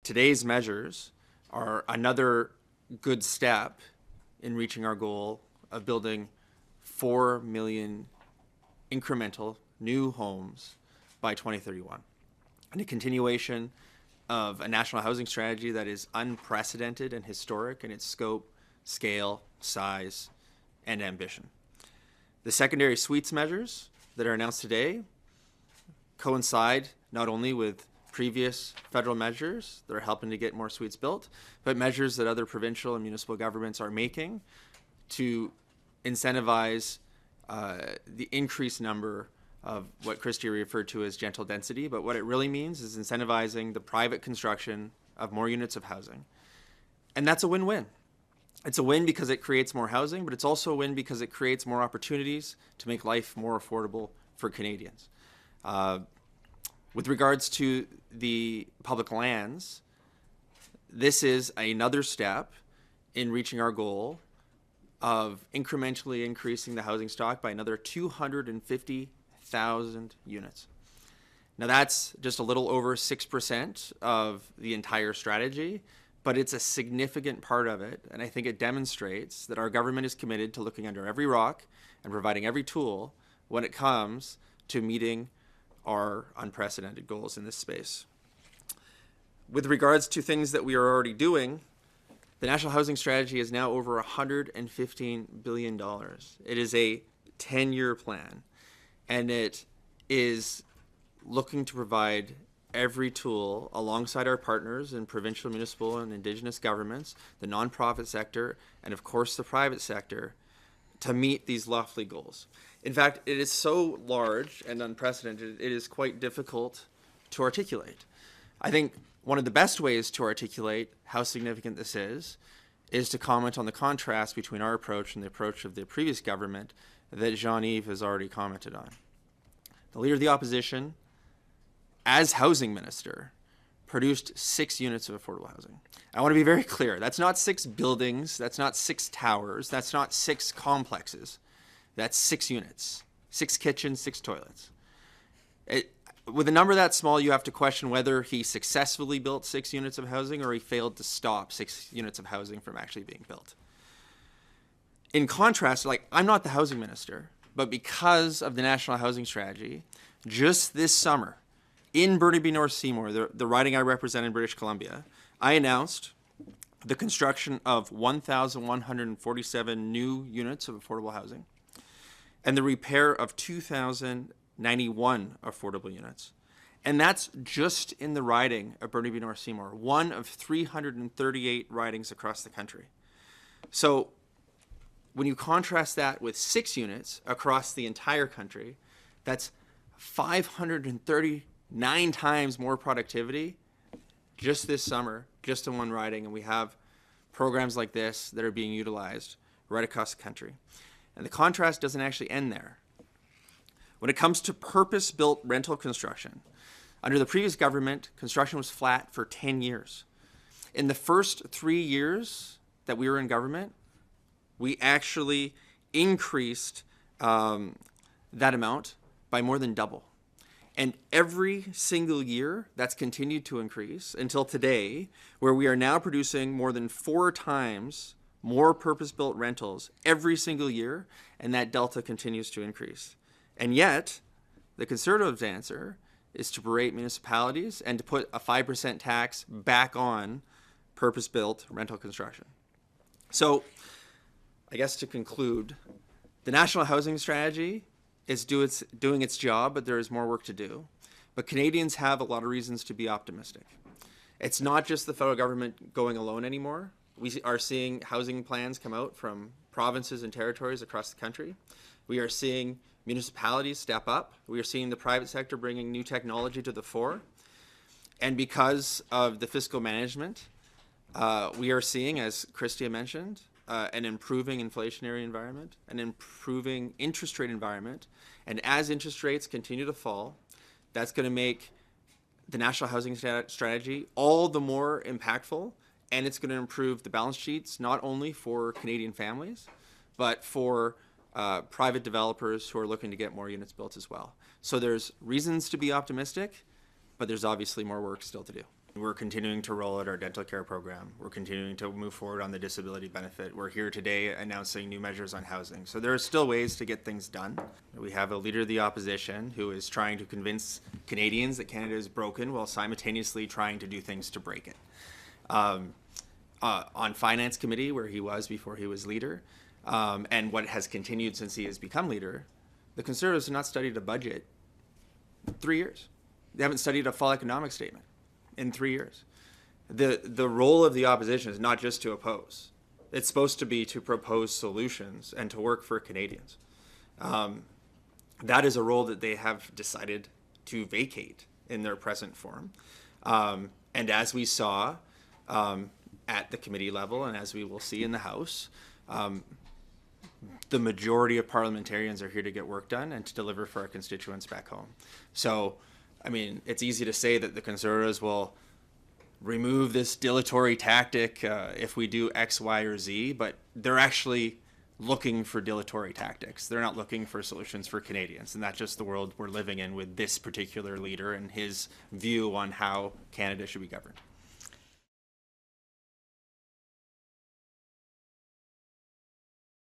today's measures are another good step in reaching our goal of building 4 million incremental new homes by 2031, and a continuation of a national housing strategy that is unprecedented and historic in its scope, scale, size, and ambition. The secondary suites measures that are announced today coincide not only with previous federal measures that are helping to get more suites built, but measures that other provincial and municipal governments are making to incentivize the increased number of what Christy referred to as gentle density. But what it really means is incentivizing the private construction of more units of housing. And that's a win-win. It's a win because it creates more housing, but it's also a win because it creates more opportunities to make life more affordable for Canadians. With regards to the public lands, this is another step in reaching our goal of incrementally increasing the housing stock by another 250,000 units. Now that's just a little over 6% of the entire strategy, but it's a significant part of it, and I think it demonstrates that our government is committed to looking under every rock and providing every tool when it comes to meeting our unprecedented goals in this space. With regards to things that we are already doing, the National Housing Strategy is now over $115 billion. It is a 10-year plan, and it is looking to provide every tool alongside our partners in provincial, municipal, and Indigenous governments, the nonprofit sector, and of course the private sector, to meet these lofty goals. In fact, it is so large and unprecedented, it is quite difficult to articulate. I think one of the best ways to articulate how significant this is to comment on the contrast between our approach and the approach of the previous government that Jean-Yves has already commented on. The Leader of the Opposition, as housing minister, produced 6 units of affordable housing. I want to be very clear. That's not 6 buildings. That's not 6 towers. That's not 6 complexes. That's 6 units, 6 kitchens, 6 toilets. With a number that small, you have to question whether he successfully built 6 units of housing or he failed to stop 6 units of housing from actually being built. In contrast, I'm not the housing minister, but because of the National Housing Strategy, just this summer, in Burnaby North Seymour, the riding I represent in British Columbia, I announced the construction of 1,147 new units of affordable housing and the repair of 2,091 affordable units. And that's just in the riding of Burnaby North Seymour, one of 338 ridings across the country. So when you contrast that with 6 units across the entire country, that's 539 times more productivity just this summer, just in one riding. And we have programs like this that are being utilized right across the country. And the contrast doesn't actually end there. When it comes to purpose-built rental construction, under the previous government, construction was flat for 10 years. In the first 3 years that we were in government, we actually increased that amount by more than double. And every single year, that's continued to increase until today, where we are now producing more than 4 times more purpose-built rentals every single year, and that delta continues to increase. And yet, the Conservatives' answer is to berate municipalities and to put a 5% tax back on purpose-built rental construction. So, I guess to conclude, the National Housing Strategy is doing its job, but there is more work to do. But Canadians have a lot of reasons to be optimistic. It's not just the federal government going alone anymore. We are seeing housing plans come out from provinces and territories across the country. We are seeing municipalities step up. We are seeing the private sector bringing new technology to the fore. And because of the fiscal management, we are seeing, as Christy mentioned, an improving inflationary environment, an improving interest rate environment. And as interest rates continue to fall, that's going to make the National Housing Strategy all the more impactful, and it's going to improve the balance sheets, not only for Canadian families, but for private developers who are looking to get more units built as well. So there's reasons to be optimistic, but there's obviously more work still to do. We're continuing to roll out our dental care program. We're continuing to move forward on the disability benefit. We're here today announcing new measures on housing. So there are still ways to get things done. We have a leader of the opposition who is trying to convince Canadians that Canada is broken while simultaneously trying to do things to break it. On Finance Committee, where he was before he was leader, and what has continued since he has become leader, the Conservatives have not studied a budget in 3 years. They haven't studied a full economic statement in 3 years. The role of the opposition is not just to oppose. It's supposed to be to propose solutions and to work for Canadians. That is a role that they have decided to vacate in their present form. And as we saw at the committee level, and as we will see in the House, the majority of parliamentarians are here to get work done and to deliver for our constituents back home. So, I mean, it's easy to say that the Conservatives will remove this dilatory tactic if we do X, Y, or Z, but they're actually looking for dilatory tactics. They're not looking for solutions for Canadians, and that's just the world we're living in with this particular leader and his view on how Canada should be governed.